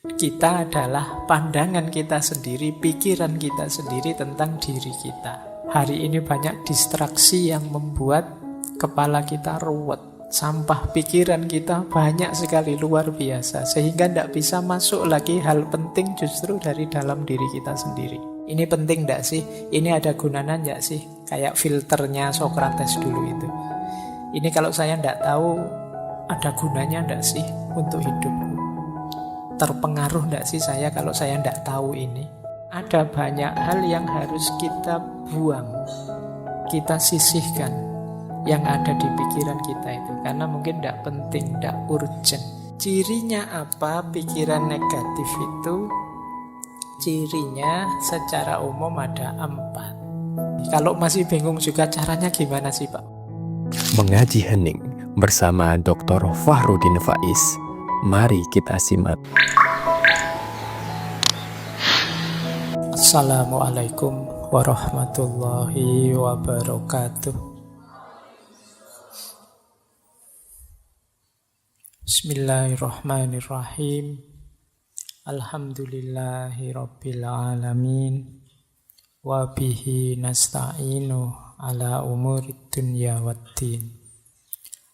Kita adalah pandangan kita sendiri, pikiran kita sendiri tentang diri kita. Hari ini banyak distraksi yang membuat kepala kita ruwet. Sampah pikiran kita banyak sekali, luar biasa. Sehingga tidak bisa masuk lagi hal penting justru dari dalam diri kita sendiri. Ini penting tidak sih? Ini ada gunanya tidak sih? Kayak filternya Socrates dulu itu. Ini kalau saya tidak tahu, ada gunanya tidak sih untuk hidupku? Terpengaruh tidak sih saya kalau saya tidak tahu ini? Ada banyak hal yang harus kita buang, kita sisihkan yang ada di pikiran kita itu, karena mungkin tidak penting, tidak urgent. Cirinya apa pikiran negatif itu? Cirinya secara umum ada 4. Kalau masih bingung juga caranya gimana sih Pak? Mengaji hening bersama Dr. Fahrudin Faiz. Mari kita simak. Assalamualaikum warahmatullahi wabarakatuh. Bismillahirrahmanirrahim. Alhamdulillahi rabbil alamin. Wa bihi nasta'inu ala umurid dunya waddin.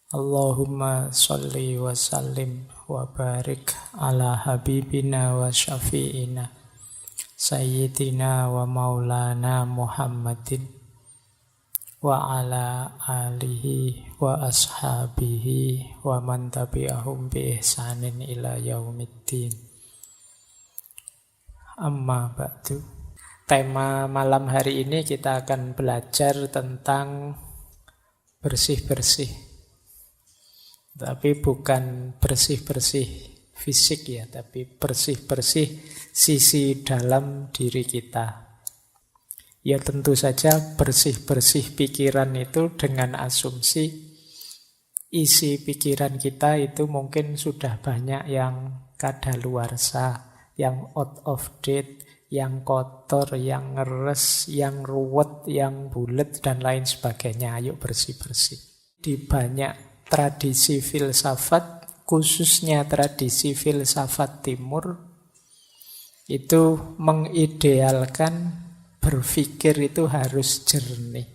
Allahumma sholli wa sallim wa barik ala habibina wa syafi'ina sayyidina wa maulana Muhammadin wa ala alihi wa ashabihi wa man tabi'ahum bi ihsanin ila yaumiddin. Amma ba'du. Tema malam hari ini kita akan belajar tentang bersih-bersih. Tapi bukan bersih-bersih fisik ya, tapi bersih-bersih sisi dalam diri kita. Ya tentu saja bersih-bersih pikiran itu dengan asumsi isi pikiran kita itu mungkin sudah banyak yang kadaluarsa, yang out of date, yang kotor, yang ngeres, yang ruwet, yang bulet, dan lain sebagainya. Ayo bersih-bersih. Di banyak tradisi filsafat, khususnya tradisi filsafat timur, itu mengidealkan berpikir itu harus jernih.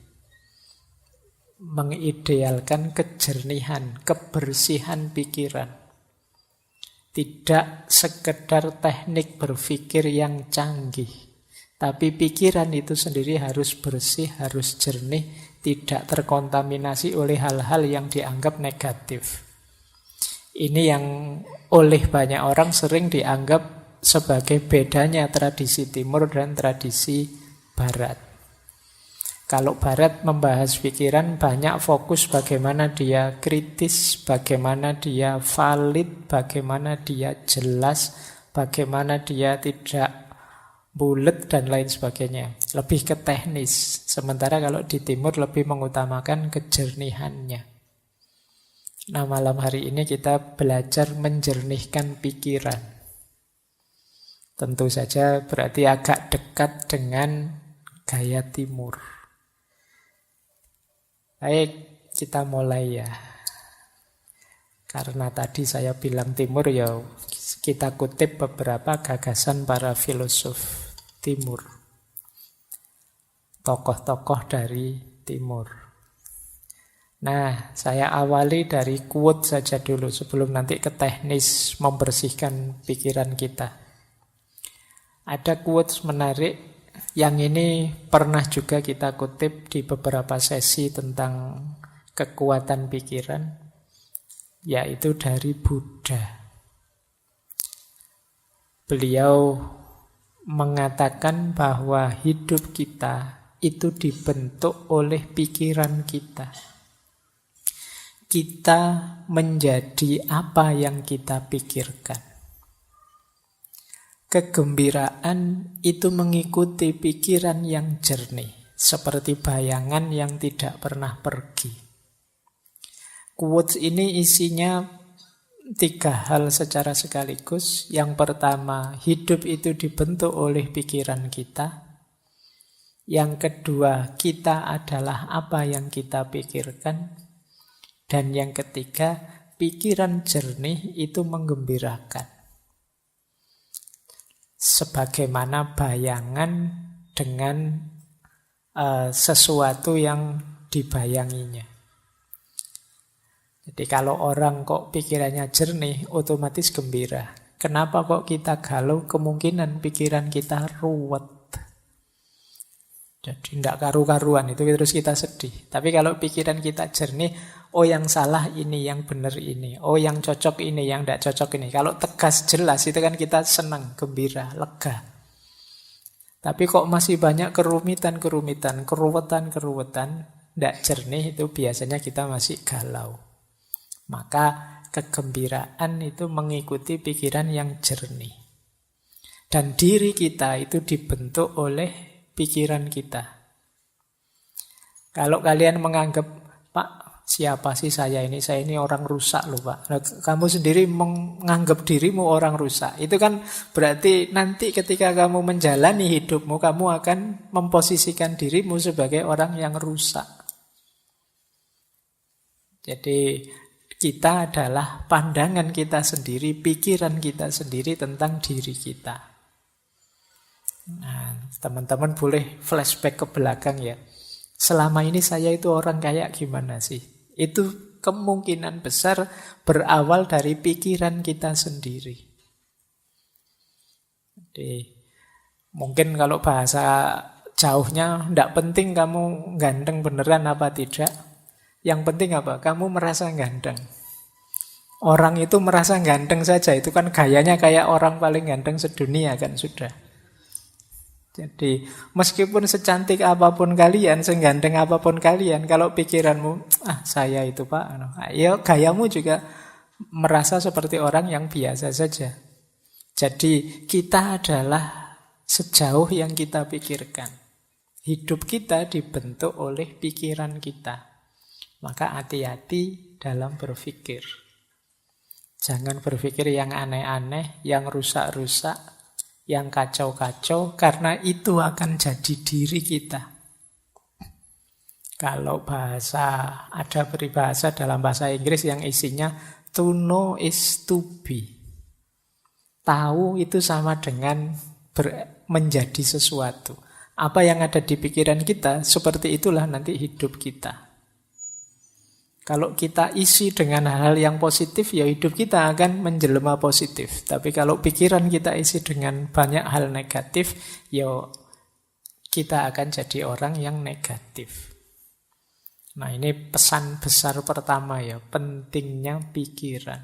Mengidealkan kejernihan, kebersihan pikiran. Tidak sekedar teknik berpikir yang canggih, tapi pikiran itu sendiri harus bersih, harus jernih, tidak terkontaminasi oleh hal-hal yang dianggap negatif. Ini yang oleh banyak orang sering dianggap sebagai bedanya tradisi timur dan tradisi barat. Kalau barat membahas pikiran, banyak fokus bagaimana dia kritis, bagaimana dia valid, bagaimana dia jelas, bagaimana dia tidak bulet dan lain sebagainya. Lebih ke teknis. Sementara kalau di timur lebih mengutamakan kejernihannya. Nah, malam hari ini kita belajar menjernihkan pikiran. Tentu saja berarti agak dekat dengan gaya timur. Baik, kita mulai ya. Karena tadi saya bilang timur ya, kita kutip beberapa gagasan para filosof timur, tokoh-tokoh dari timur. Nah, saya awali dari quote saja dulu sebelum nanti ke teknis membersihkan pikiran kita. Ada quotes menarik, yang ini pernah juga kita kutip di beberapa sesi tentang kekuatan pikiran, yaitu dari Buddha. Beliau mengatakan bahwa hidup kita itu dibentuk oleh pikiran kita. Kita menjadi apa yang kita pikirkan. Kegembiraan itu mengikuti pikiran yang jernih, seperti bayangan yang tidak pernah pergi. Quotes ini isinya 3 hal secara sekaligus. Yang pertama, hidup itu dibentuk oleh pikiran kita. Yang kedua, kita adalah apa yang kita pikirkan. Dan yang ketiga, pikiran jernih itu menggembirakan. sebagaimana bayangan dengan sesuatu yang dibayanginya. Jadi kalau orang kok pikirannya jernih, otomatis gembira. Kenapa kok kita galau? Kemungkinan pikiran kita ruwet. Jadi tidak karu-karuan, itu terus kita sedih. Tapi kalau pikiran kita jernih, oh yang salah ini, yang benar ini. Oh yang cocok ini, yang tidak cocok ini. Kalau tegas jelas, itu kan kita senang, gembira, lega. Tapi kok masih banyak kerumitan-kerumitan, keruwetan-keruwetan, tidak jernih, itu biasanya kita masih galau. Maka kegembiraan itu mengikuti pikiran yang jernih. Dan diri kita itu dibentuk oleh pikiran kita. Kalau kalian menganggap, Pak, siapa sih saya ini? Saya ini orang rusak loh, Pak. Nah, kamu sendiri menganggap dirimu orang rusak. Itu kan berarti nanti ketika kamu menjalani hidupmu, kamu akan memposisikan dirimu sebagai orang yang rusak. Jadi kita adalah pandangan kita sendiri, pikiran kita sendiri tentang diri kita. Nah, teman-teman boleh flashback ke belakang ya. Selama ini saya itu orang kayak gimana sih? Itu kemungkinan besar berawal dari pikiran kita sendiri. Jadi, mungkin kalau bahasa jauhnya, tidak penting kamu ganteng beneran apa tidak. Yang penting apa? Kamu merasa ganteng. Orang itu merasa ganteng saja, itu kan gayanya kayak orang paling ganteng sedunia kan sudah. Jadi meskipun secantik apapun kalian, seganteng apapun kalian, kalau pikiranmu, saya itu Pak, ya gayamu juga merasa seperti orang yang biasa saja. Jadi kita adalah sejauh yang kita pikirkan. Hidup kita dibentuk oleh pikiran kita. Maka hati-hati dalam berpikir. Jangan berpikir yang aneh-aneh, yang rusak-rusak, yang kacau-kacau, karena itu akan jadi diri kita. Kalau ada peribahasa dalam bahasa Inggris yang isinya to know is to be. Tahu itu sama dengan menjadi sesuatu. Apa yang ada di pikiran kita, seperti itulah nanti hidup kita. Kalau kita isi dengan hal-hal yang positif, ya hidup kita akan menjelma positif. Tapi kalau pikiran kita isi dengan banyak hal negatif, ya kita akan jadi orang yang negatif. Nah, ini pesan besar pertama ya, pentingnya pikiran.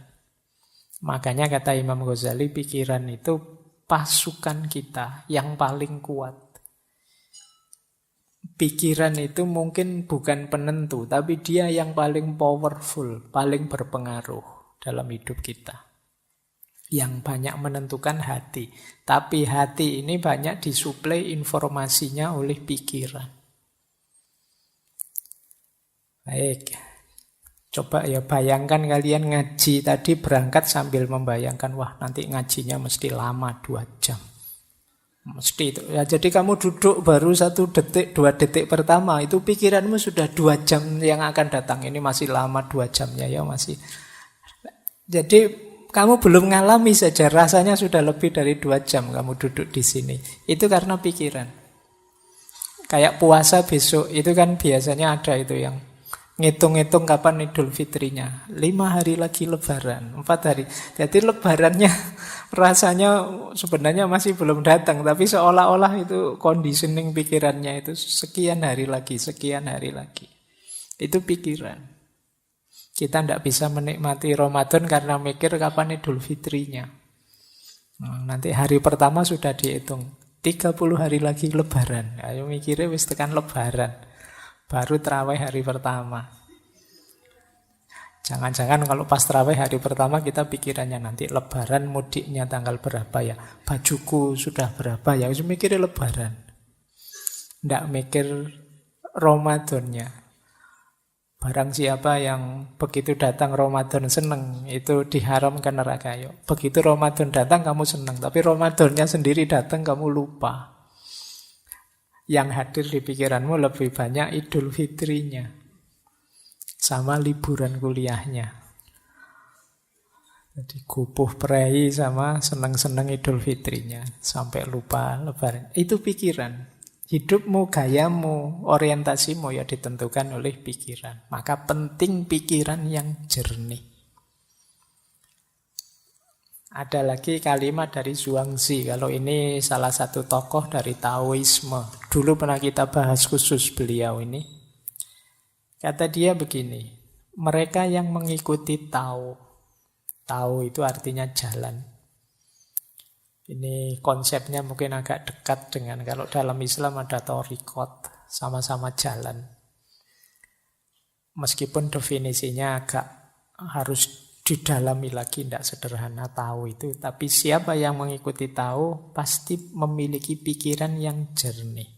Makanya kata Imam Ghazali, pikiran itu pasukan kita yang paling kuat. Pikiran itu mungkin bukan penentu, tapi dia yang paling powerful, paling berpengaruh dalam hidup kita. Yang banyak menentukan hati. Tapi hati ini banyak disuplai informasinya oleh pikiran. Baik, coba ya bayangkan kalian ngaji tadi berangkat sambil membayangkan, wah nanti ngajinya mesti lama 2 jam. Mesti itu. Ya, jadi kamu duduk baru 1 detik, 2 detik pertama, itu pikiranmu sudah 2 jam yang akan datang. Ini masih lama 2 jamnya ya masih. Jadi kamu belum ngalami saja, rasanya sudah lebih dari 2 jam kamu duduk di sini. Itu karena pikiran. Kayak puasa besok, itu kan biasanya ada itu yang ngitung-ngitung kapan Idul Fitrinya. 5 hari lagi Lebaran, 4 hari. Jadi Lebarannya rasanya sebenarnya masih belum datang, tapi seolah-olah itu conditioning pikirannya itu sekian hari lagi, sekian hari lagi. Itu pikiran. Kita tidak bisa menikmati Ramadan karena mikir kapan Idul Fitrinya. Nanti hari pertama sudah dihitung, 30 hari lagi Lebaran. Ayo mikirnya wis tekan Lebaran. Baru terawih hari pertama. Jangan-jangan kalau pas terawih hari pertama kita pikirannya nanti Lebaran mudiknya tanggal berapa ya? Bajuku sudah berapa ya? Harus mikirnya Lebaran. Tidak mikir Ramadannya. Barang siapa yang begitu datang Ramadan seneng, itu diharamkan neraka. Yuk. Begitu Ramadan datang kamu seneng, tapi Ramadannya sendiri datang kamu lupa. Yang hadir di pikiranmu lebih banyak Idul Fitrinya sama liburan kuliahnya. Jadi gupuh prei sama seneng-seneng Idul Fitrinya sampai lupa Lebaran. Itu pikiran. Hidupmu, gayamu, orientasimu ya ditentukan oleh pikiran. Maka penting pikiran yang jernih. Ada lagi kalimat dari Zhuangzi. Kalau ini salah satu tokoh dari Taoisme. Dulu pernah kita bahas khusus beliau ini. Kata dia begini, mereka yang mengikuti Tao. Tao itu artinya jalan. Ini konsepnya mungkin agak dekat dengan kalau dalam Islam ada thariqat, sama-sama jalan. Meskipun definisinya agak harus didalami lagi, tidak sederhana Tao itu. Tapi siapa yang mengikuti Tao pasti memiliki pikiran yang jernih.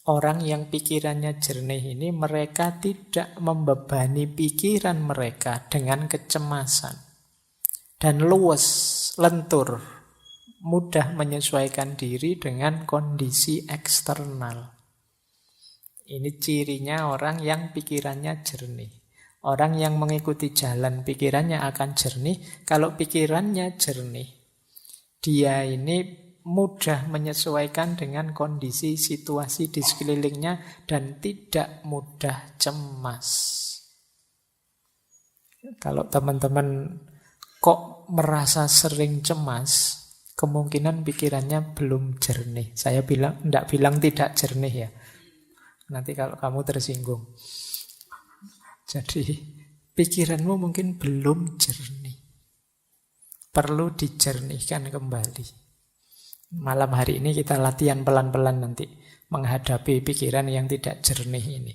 Orang yang pikirannya jernih ini mereka tidak membebani pikiran mereka dengan kecemasan. Dan luwes, lentur, mudah menyesuaikan diri dengan kondisi eksternal. Ini cirinya orang yang pikirannya jernih. Orang yang mengikuti jalan pikirannya akan jernih. Kalau pikirannya jernih, dia ini mudah menyesuaikan dengan kondisi situasi di sekelilingnya dan tidak mudah cemas. Kalau teman-teman kok merasa sering cemas, kemungkinan pikirannya belum jernih. Saya tidak bilang tidak jernih ya. Nanti kalau kamu tersinggung. Jadi pikiranmu mungkin belum jernih. Perlu dijernihkan kembali. Malam hari ini kita latihan pelan-pelan nanti menghadapi pikiran yang tidak jernih ini.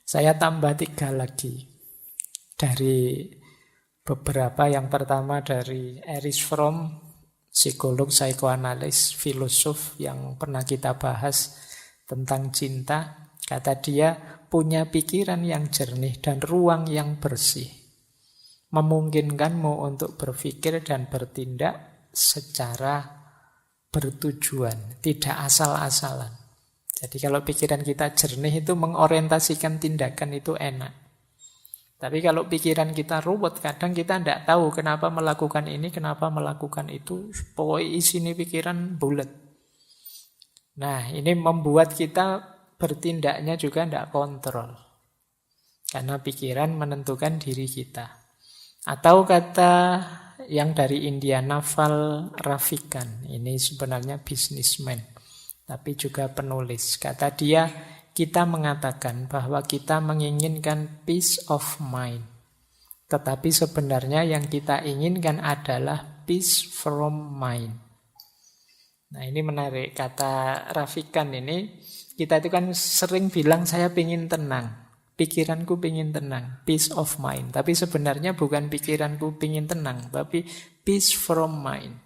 Saya tambah 3 lagi dari beberapa. Yang pertama dari Erich Fromm, psikolog, psikoanalis, filosof yang pernah kita bahas tentang cinta. Kata dia, punya pikiran yang jernih dan ruang yang bersih memungkinkanmu untuk berpikir dan bertindak secara bertujuan, tidak asal-asalan. Jadi kalau pikiran kita jernih itu mengorientasikan tindakan itu enak. Tapi kalau pikiran kita ruwet, kadang kita tidak tahu kenapa melakukan ini, kenapa melakukan itu. Pokoknya isinya pikiran bulat. Nah, ini membuat kita bertindaknya juga tidak kontrol. Karena pikiran menentukan diri kita. Atau kata yang dari India, Naval Ravikant. Ini sebenarnya bisnismen, tapi juga penulis. Kata dia, kita mengatakan bahwa kita menginginkan peace of mind. Tetapi sebenarnya yang kita inginkan adalah peace from mind. Nah ini menarik. Kata Ravikant ini, kita itu kan sering bilang saya ingin tenang. Pikiranku ingin tenang, peace of mind. Tapi sebenarnya bukan pikiranku ingin tenang, tapi peace from mind.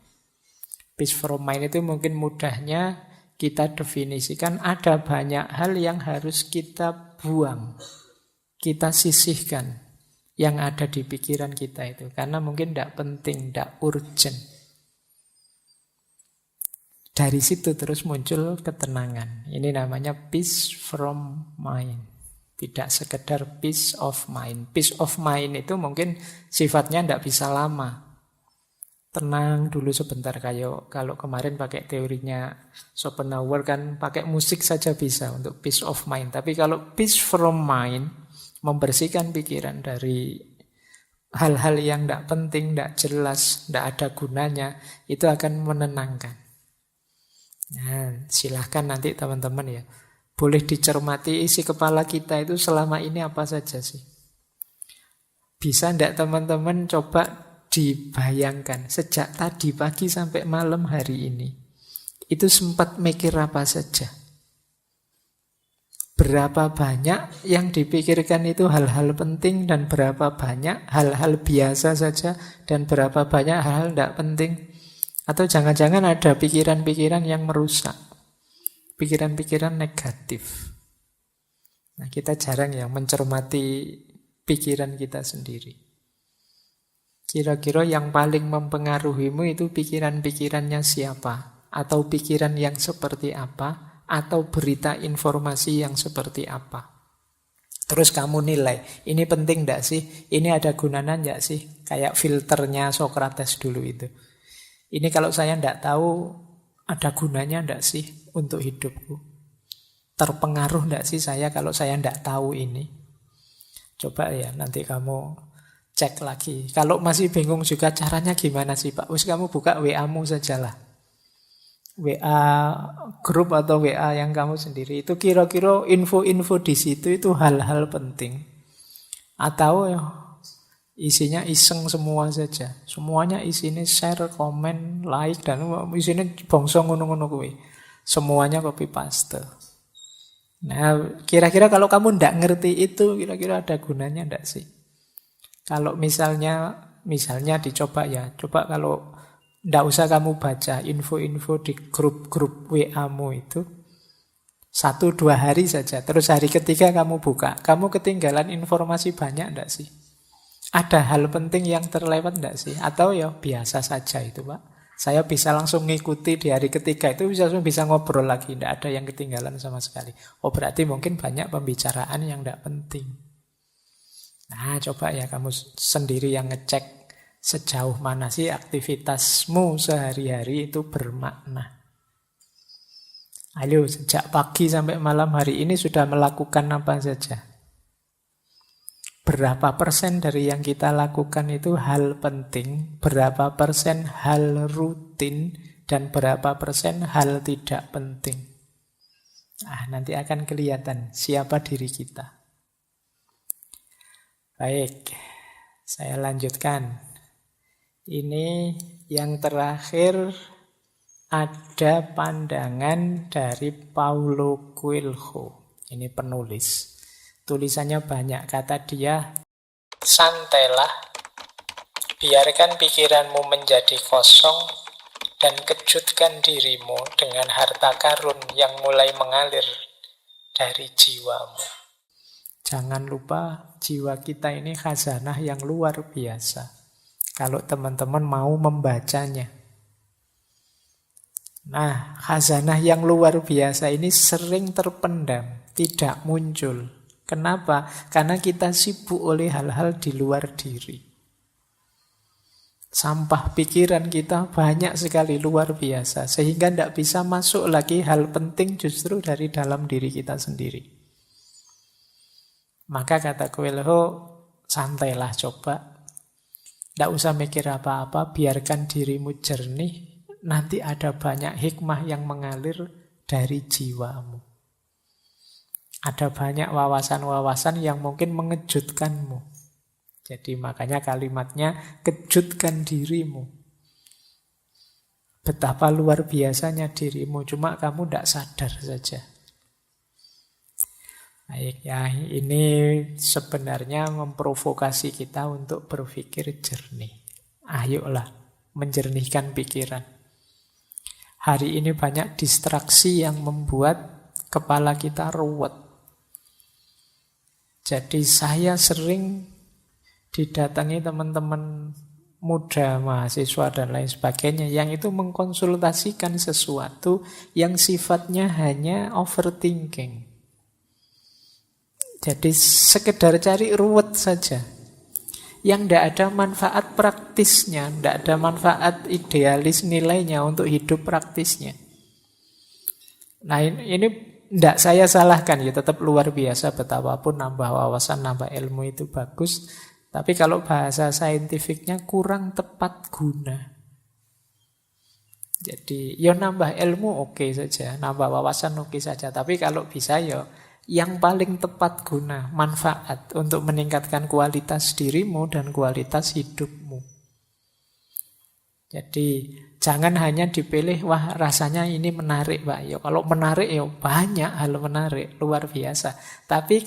Peace from mind itu mungkin mudahnya kita definisikan ada banyak hal yang harus kita buang, kita sisihkan yang ada di pikiran kita itu. Karena mungkin tidak penting, tidak urgent. Dari situ terus muncul ketenangan. Ini namanya peace from mind. Tidak sekedar peace of mind. Peace of mind itu mungkin sifatnya tidak bisa lama. Tenang dulu sebentar, kayak kalau kemarin pakai teorinya Schopenhauer kan pakai musik saja bisa untuk peace of mind. Tapi kalau peace from mind, membersihkan pikiran dari hal-hal yang tidak penting, tidak jelas, tidak ada gunanya, itu akan menenangkan. Nah, silahkan nanti teman-teman ya, boleh dicermati isi kepala kita itu selama ini apa saja sih. Bisa tidak teman-teman coba dibayangkan sejak tadi pagi sampai malam hari ini, itu sempat mikir apa saja. Berapa banyak yang dipikirkan itu hal-hal penting dan berapa banyak hal-hal biasa saja dan berapa banyak hal-hal tidak penting. Atau jangan-jangan ada pikiran-pikiran yang merusak, pikiran-pikiran negatif. Nah, kita jarang ya mencermati pikiran kita sendiri. Kira-kira yang paling mempengaruhimu itu pikiran-pikirannya siapa? Atau pikiran yang seperti apa? Atau berita informasi yang seperti apa? Terus kamu nilai, ini penting enggak sih? Ini ada gunanya enggak sih? Kayak filternya Socrates dulu itu. Ini kalau saya enggak tahu, ada gunanya enggak sih untuk hidupku? Terpengaruh enggak sih saya kalau saya enggak tahu ini? Coba ya, nanti kamu cek lagi. Kalau masih bingung juga caranya gimana sih Pak? Wis kamu buka WA-mu sajalah. WA grup atau WA yang kamu sendiri. Itu kira-kira info-info di situ itu hal-hal penting. Atau ya, isinya iseng semua saja. Semuanya isinya share, komen, like, dan isinya bongso ngono-ngono kuwi. Semuanya copy paste. Nah, kira-kira kalau kamu ndak ngerti itu, kira-kira ada gunanya ndak sih? Kalau misalnya dicoba ya, coba kalau ndak usah kamu baca info-info di grup-grup WA-mu itu 1-2 hari saja. Terus hari ketiga kamu buka, kamu ketinggalan informasi banyak ndak sih? Ada hal penting yang terlewat ndak sih? Atau ya biasa saja itu Pak? Saya bisa langsung ngikuti di hari ketiga itu bisa ngobrol lagi, ndak ada yang ketinggalan sama sekali. Oh berarti mungkin banyak pembicaraan yang ndak penting. Nah coba ya kamu sendiri yang ngecek sejauh mana sih aktivitasmu sehari-hari itu bermakna. Ayo sejak pagi sampai malam hari ini sudah melakukan apa saja? Berapa persen dari yang kita lakukan itu hal penting, berapa persen hal rutin, dan berapa persen hal tidak penting. Nanti akan kelihatan siapa diri kita. Baik, saya lanjutkan. Ini yang terakhir ada pandangan dari Paulo Coelho. Ini penulis. Tulisannya banyak, kata dia, santailah, biarkan pikiranmu menjadi kosong, dan kejutkan dirimu dengan harta karun yang mulai mengalir dari jiwamu. Jangan lupa, jiwa kita ini khazanah yang luar biasa. Kalau teman-teman mau membacanya. Nah, khazanah yang luar biasa ini sering terpendam, tidak muncul. Kenapa? Karena kita sibuk oleh hal-hal di luar diri. Sampah pikiran kita banyak sekali, luar biasa. Sehingga tidak bisa masuk lagi hal penting justru dari dalam diri kita sendiri. Maka kata Coelho, santailah coba. Tidak usah mikir apa-apa, biarkan dirimu jernih. Nanti ada banyak hikmah yang mengalir dari jiwamu. Ada banyak wawasan-wawasan yang mungkin mengejutkanmu. Jadi makanya kalimatnya kejutkan dirimu. Betapa luar biasanya dirimu, cuma kamu tidak sadar saja. Baik ya, ini sebenarnya memprovokasi kita untuk berpikir jernih. Ayolah, menjernihkan pikiran. Hari ini banyak distraksi yang membuat kepala kita ruwet. Jadi saya sering didatangi teman-teman muda, mahasiswa dan lain sebagainya yang itu mengkonsultasikan sesuatu yang sifatnya hanya overthinking. Jadi sekedar cari ruwet saja. Yang tidak ada manfaat praktisnya, tidak ada manfaat idealis nilainya untuk hidup praktisnya. Nah ini tidak saya salahkan ya, tetap luar biasa betapapun nambah wawasan, nambah ilmu itu bagus. Tapi kalau bahasa saintifiknya kurang tepat guna. Jadi ya nambah ilmu oke saja, nambah wawasan oke saja. Tapi kalau bisa ya yang paling tepat guna, manfaat untuk meningkatkan kualitas dirimu dan kualitas hidupmu. Jadi jangan hanya dipilih, wah rasanya ini menarik Pak. Ya kalau menarik ya banyak hal menarik, luar biasa. Tapi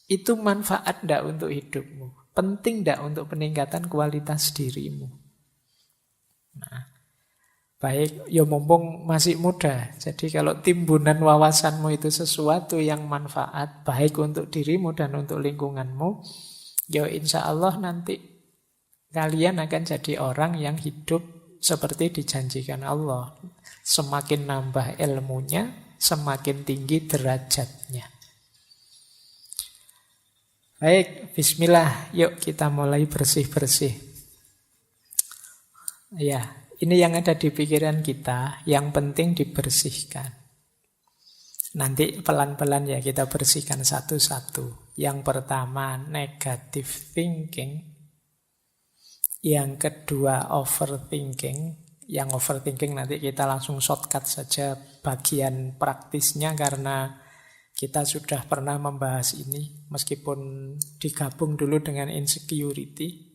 itu manfaat enggak untuk hidupmu? Penting enggak untuk peningkatan kualitas dirimu? Nah, baik, ya mumpung masih muda. Jadi kalau timbunan wawasanmu itu sesuatu yang manfaat, baik untuk dirimu dan untuk lingkunganmu, ya insya Allah nanti kalian akan jadi orang yang hidup seperti dijanjikan Allah. Semakin nambah ilmunya, semakin tinggi derajatnya. Baik, bismillah. Yuk kita mulai bersih-bersih. Ya, ini yang ada di pikiran kita, yang penting dibersihkan. Nanti pelan-pelan ya kita bersihkan satu-satu. Yang pertama, negative thinking. Yang kedua, overthinking. Yang overthinking nanti kita langsung shortcut saja bagian praktisnya karena kita sudah pernah membahas ini meskipun digabung dulu dengan insecurity.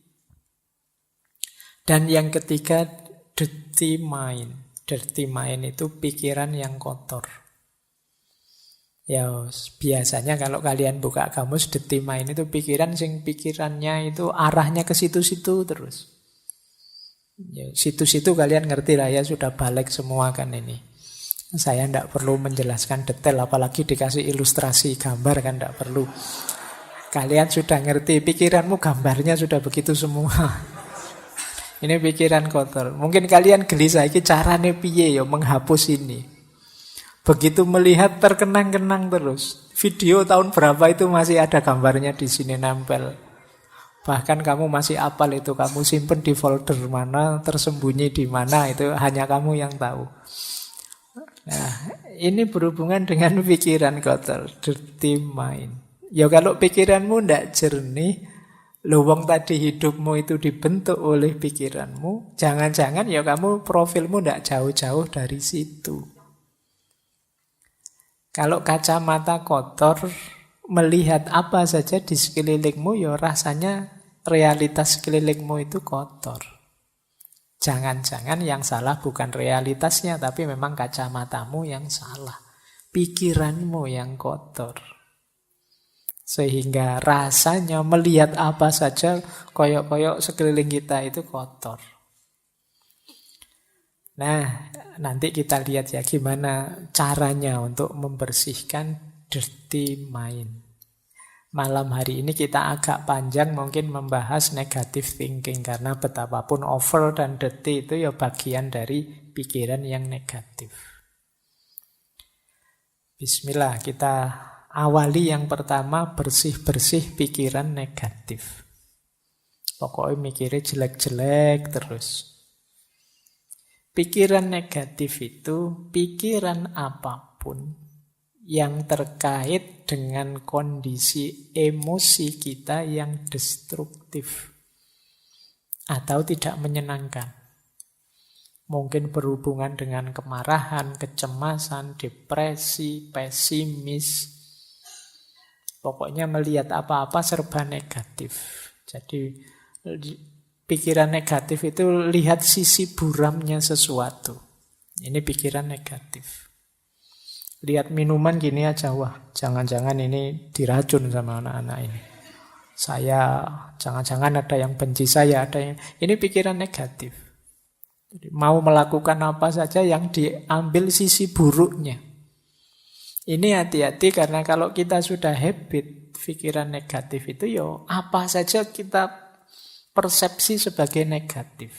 Dan yang ketiga, dirty mind. Dirty mind itu pikiran yang kotor. Ya, biasanya kalau kalian buka kamus, dirty mind itu pikirannya itu arahnya ke situ-situ terus. Ya, situ-situ kalian ngerti lah ya, sudah balik semua kan ini. Saya tidak perlu menjelaskan detail, apalagi dikasih ilustrasi gambar kan tidak perlu. Kalian sudah ngerti, pikiranmu gambarnya sudah begitu semua. Ini pikiran kotor. Mungkin kalian gelisah, ini caranya piye ya menghapus ini. Begitu melihat terkenang-kenang terus. Video tahun berapa itu masih ada gambarnya di sini nempel. Bahkan kamu masih apal itu, kamu simpen di folder mana, tersembunyi di mana, itu hanya kamu yang tahu. Nah, ini berhubungan dengan pikiran kotor, dirty mind. Ya kalau pikiranmu tidak jernih, wong tadi hidupmu itu dibentuk oleh pikiranmu, jangan-jangan ya kamu profilmu tidak jauh-jauh dari situ. Kalau kacamata kotor, melihat apa saja di sekelilingmu, ya rasanya realitas sekelilingmu itu kotor. Jangan-jangan yang salah bukan realitasnya, tapi memang kacamatamu yang salah. Pikiranmu yang kotor. Sehingga rasanya melihat apa saja, koyok-koyok sekeliling kita itu kotor. Nah, nanti kita lihat ya gimana caranya untuk membersihkan dirty mind. Malam hari ini kita agak panjang mungkin membahas negative thinking karena betapapun over dan dirty itu ya bagian dari pikiran yang negatif. Bismillah, kita awali yang pertama bersih-bersih pikiran negatif. Pokoknya mikirnya jelek-jelek terus. Pikiran negatif itu pikiran apapun yang terkait dengan kondisi emosi kita yang destruktif atau tidak menyenangkan. Mungkin berhubungan dengan kemarahan, kecemasan, depresi, pesimis. Pokoknya melihat apa-apa serba negatif. Jadi pikiran negatif itu lihat sisi buramnya sesuatu. Ini pikiran negatif. Lihat minuman gini aja, wah jangan-jangan ini diracun sama anak-anak ini. Jangan-jangan ada yang benci saya, ada yang... Ini pikiran negatif. Jadi, mau melakukan apa saja yang diambil sisi buruknya. Ini hati-hati karena kalau kita sudah habit pikiran negatif itu, yo apa saja kita persepsi sebagai negatif.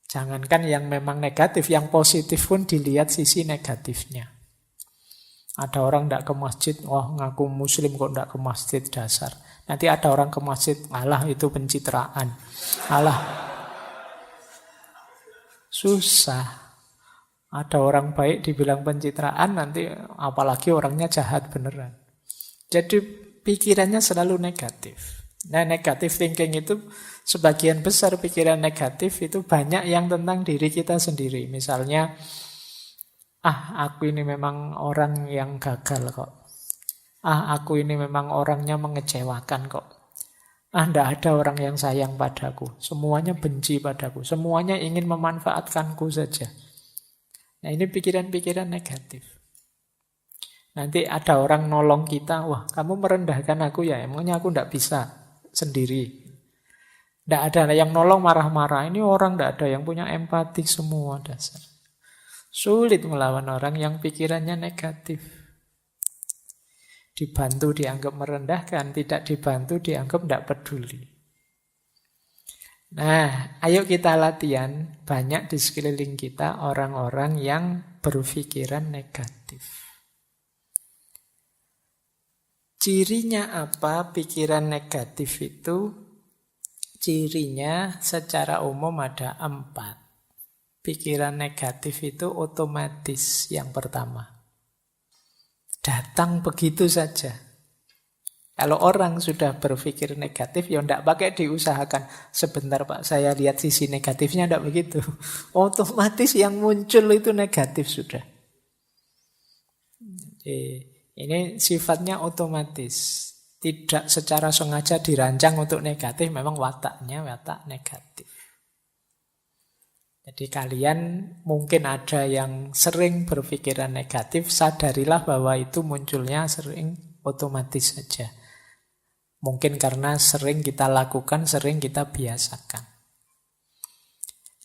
Jangankan yang memang negatif, yang positif pun dilihat sisi negatifnya. Ada orang tidak ke masjid, wah ngaku muslim kok tidak ke masjid, dasar. Nanti ada orang ke masjid, alah itu pencitraan. Alah, susah. Ada orang baik dibilang pencitraan, nanti apalagi orangnya jahat beneran. Jadi pikirannya selalu negatif. Nah, negative thinking itu sebagian besar pikiran negatif itu banyak yang tentang diri kita sendiri. Misalnya, aku ini memang orang yang gagal kok. Aku ini memang orangnya mengecewakan kok. Tidak ada orang yang sayang padaku. Semuanya benci padaku. Semuanya ingin memanfaatkanku saja. Nah, ini pikiran-pikiran negatif. Nanti ada orang nolong kita, wah kamu merendahkan aku ya, emangnya aku tidak bisa sendiri. Tidak ada yang nolong marah-marah, ini orang tidak ada yang punya empati semua dasar. Sulit melawan orang yang pikirannya negatif. Dibantu dianggap merendahkan, tidak dibantu dianggap tidak peduli. Nah, ayo kita latihan, banyak di sekeliling kita orang-orang yang berpikiran negatif. Cirinya apa pikiran negatif itu? Cirinya secara umum ada 4. Pikiran negatif itu otomatis yang pertama. Datang begitu saja. Kalau orang sudah berpikir negatif, ya tidak pakai diusahakan. Sebentar Pak, saya lihat sisi negatifnya, tidak begitu. Otomatis yang muncul itu negatif sudah. Ini sifatnya otomatis. Tidak secara sengaja dirancang untuk negatif, memang wataknya watak negatif. Jadi kalian mungkin ada yang sering berpikiran negatif, sadarilah bahwa itu munculnya sering otomatis saja. Mungkin karena sering kita lakukan, sering kita biasakan.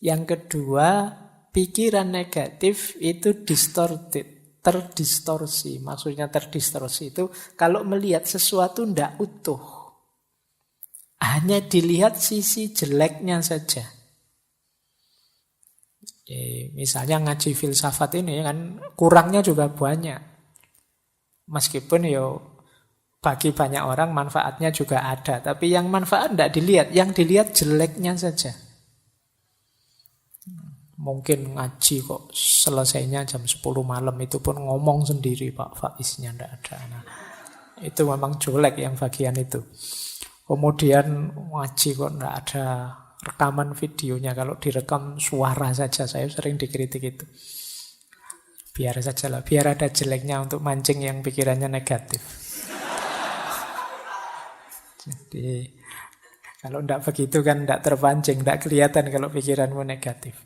Yang kedua, pikiran negatif itu distorted, terdistorsi. Maksudnya terdistorsi itu kalau melihat sesuatu tidak utuh. Hanya dilihat sisi jeleknya saja. Misalnya ngaji filsafat ini kan kurangnya juga banyak. Meskipun bagi banyak orang manfaatnya juga ada. Tapi yang manfaat tidak dilihat. Yang dilihat jeleknya saja. Mungkin ngaji kok selesainya jam 10 malam. Itu pun ngomong sendiri Pak Faiznya tidak ada. Nah, itu memang jelek yang bagian itu. Kemudian ngaji kok tidak ada rekaman videonya. Kalau direkam suara saja. Saya sering dikritik itu. Biar saja lah. Biar ada jeleknya untuk mancing yang pikirannya negatif. Jadi kalau tidak begitu kan tidak terpancing, tidak kelihatan kalau pikiranmu negatif.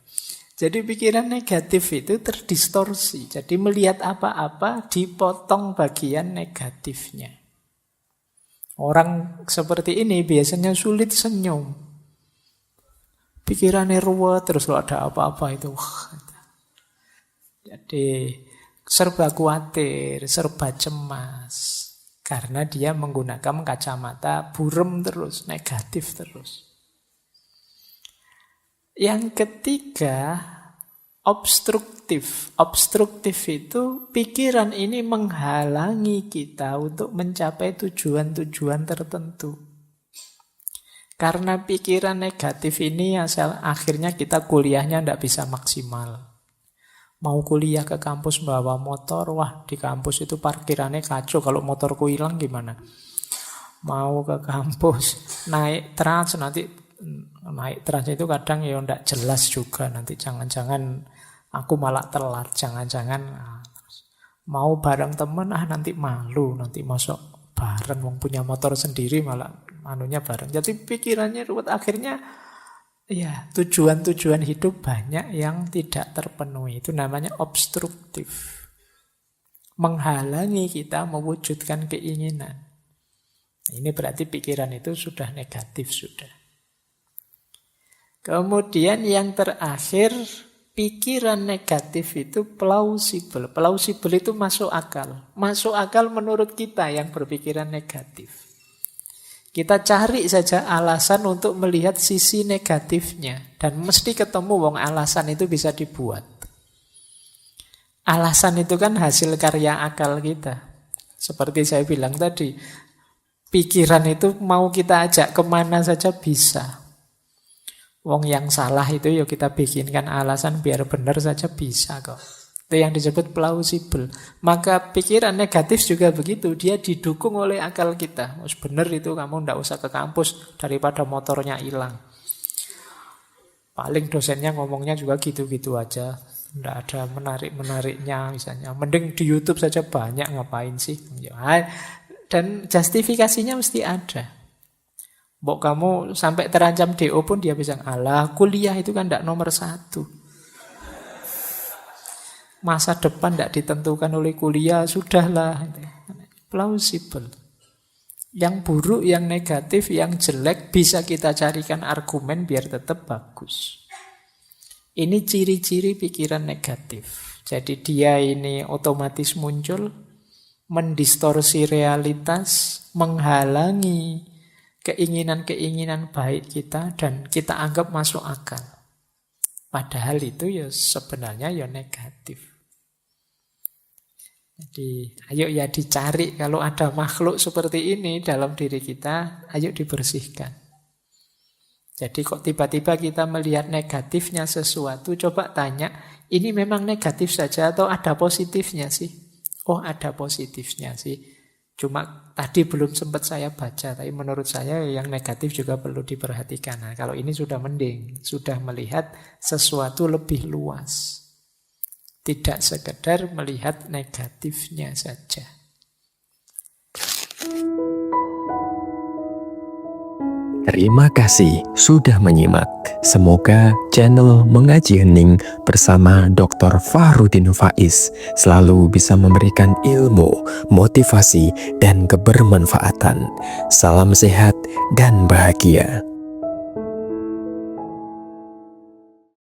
Jadi pikiran negatif itu terdistorsi. Jadi melihat apa-apa dipotong bagian negatifnya. Orang seperti ini biasanya sulit senyum. Pikirannya ruwet terus kalau ada apa-apa itu. Jadi serba khawatir, serba cemas. Karena dia menggunakan kacamata buram terus, negatif terus. Yang ketiga, obstruktif. Obstruktif itu pikiran ini menghalangi kita untuk mencapai tujuan-tujuan tertentu. Karena pikiran negatif ini akhirnya kita kuliahnya tidak bisa maksimal. Mau kuliah ke kampus bawa motor, wah di kampus itu parkirannya kacau, kalau motorku hilang gimana? Mau ke kampus, naik trans, nanti naik trans itu kadang ya tidak jelas juga, nanti jangan-jangan aku malah telat, jangan-jangan mau bareng temen, nanti malu, nanti masuk bareng, wong punya motor sendiri malah manunya bareng. Jadi pikirannya ruwet, akhirnya ya, tujuan-tujuan hidup banyak yang tidak terpenuhi. Itu namanya obstruktif. Menghalangi kita mewujudkan keinginan. Ini berarti pikiran itu sudah negatif sudah. Kemudian yang terakhir, pikiran negatif itu plausible. Plausible itu masuk akal. Masuk akal menurut kita yang berpikiran negatif. Kita cari saja alasan untuk melihat sisi negatifnya. Dan mesti ketemu wong alasan itu bisa dibuat. Alasan itu kan hasil karya akal kita. Seperti saya bilang tadi, pikiran itu mau kita ajak kemana saja bisa. Wong yang salah itu ya kita bikinkan alasan biar benar saja bisa kok. Itu yang disebut plausible. Maka pikiran negatif juga begitu. Dia didukung oleh akal kita. Benar itu kamu tidak usah ke kampus daripada motornya hilang. Paling dosennya ngomongnya juga gitu-gitu aja. Tidak ada menarik-menariknya misalnya. Mending di YouTube saja banyak, ngapain sih. Dan justifikasinya mesti ada. Mbok kamu sampai terancam DO pun dia bisa, alah kuliah itu kan tidak nomor 1. Masa depan tidak ditentukan oleh kuliah, sudahlah. Plausible. Yang buruk, yang negatif, yang jelek bisa kita carikan argumen biar tetap bagus. Ini ciri-ciri pikiran negatif. Jadi dia ini otomatis muncul, mendistorsi realitas, menghalangi keinginan-keinginan baik kita, dan kita anggap masuk akal. Padahal itu ya sebenarnya ya negatif. Jadi ayo ya dicari kalau ada makhluk seperti ini dalam diri kita, ayo dibersihkan. Jadi kok tiba-tiba kita melihat negatifnya sesuatu, coba tanya, ini memang negatif saja atau ada positifnya sih? Oh, ada positifnya sih. Cuma tadi belum sempat saya baca, tapi menurut saya yang negatif juga perlu diperhatikan. Nah, kalau ini sudah mending, sudah melihat sesuatu lebih luas. Tidak sekedar melihat negatifnya saja. Terima kasih sudah menyimak. Semoga channel Mengaji Hening bersama Dr. Fahrudin Faiz selalu bisa memberikan ilmu, motivasi, dan kebermanfaatan. Salam sehat dan bahagia.